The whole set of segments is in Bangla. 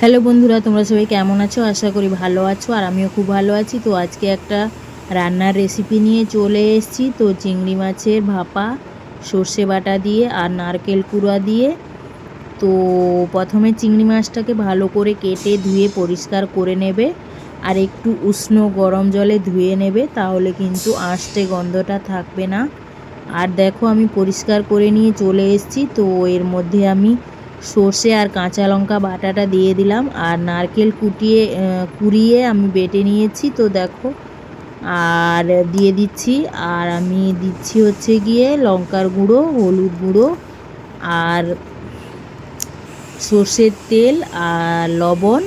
হ্যালো বন্ধুরা, তোমরা সবাই কেমন আছো? আশা করি ভালো আছো, আর আমিও খুব ভালো আছি। তো আজকে একটা রান্নার রেসিপি নিয়ে চলে এসেছি। তো চিংড়ি মাছের ভাপা সর্ষে বাটা দিয়ে আর নারকেল কুড়া দিয়ে। তো প্রথমে চিংড়ি মাছটাকে ভালো করে কেটে ধুয়ে পরিষ্কার করে নেবে, আর একটু উষ্ণ গরম জলে ধুয়ে নেবে, তাহলে কিন্তু আঁশটে গন্ধটা থাকবে না। আর দেখো, আমি পরিষ্কার করে নিয়ে চলে এসেছি। তো এর মধ্যে আমি সর্ষে আর কাঁচা লঙ্কা বাটাটা দিয়ে দিলাম, আর নারকেল কুড়িয়ে আমি বেটে নিয়েছি। তো দেখো, আর দিয়ে দিচ্ছি। আর আমি দিচ্ছি হচ্ছে গিয়ে লঙ্কার গুঁড়ো, হলুদ গুঁড়ো, আর সর্ষের তেল আর লবণ।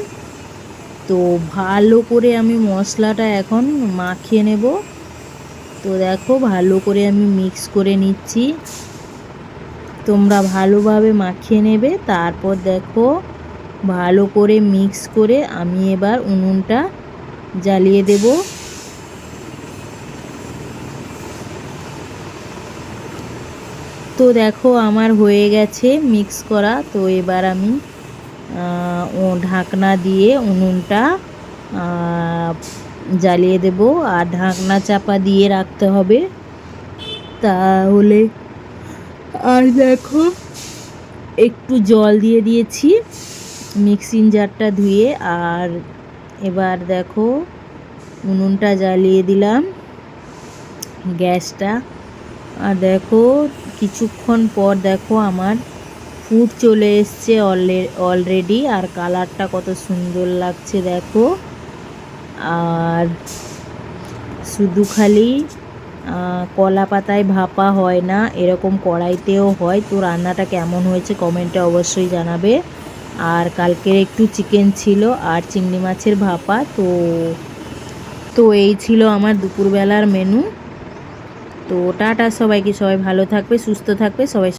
তো ভালো করে আমি মশলাটা এখন মাখিয়ে নেব। তো দেখো, ভালো করে আমি মিক্স করে নিচ্ছি। তোমরা ভালোভাবে মাখিয়ে নেবে। তারপর দেখো, ভালো করে মিক্স করে আমি এবার উনুনটা জ্বালিয়ে দেব। তো দেখো, আমার হয়ে গেছে মিক্স করা। তো এবার আমি ঢাকনা দিয়ে উনুনটা জ্বালিয়ে দেব, আর ঢাকনা চাপা দিয়ে রাখতে হবে, তাহলে। আর দেখো, একটু জল দিয়ে দিয়েছি মিক্সিং জারটা ধুয়ে। আর এবার দেখো, উনুনটা জ্বালিয়ে দিলাম, গ্যাসটা। আর দেখো, কিছুক্ষণ পর দেখো আমার ফুট চলে এসছে অলরেডি, আর কালারটা কত সুন্দর লাগছে দেখো। আর শুধু খালি কলা পাতায় ভাপা হয় না, এরকম কড়াইতেও হয়। তো রান্নাটা কেমন হয়েছে কমেন্টে অবশ্যই জানাবে। আর কালকের একটু চিকেন ছিল আর চিংড়ি মাছের ভাপা। তো এই ছিল আমার দুপুরবেলার মেনু। তো টাটা সবাইকে, সবাই ভালো থাকবে, সুস্থ থাকবে সবাই।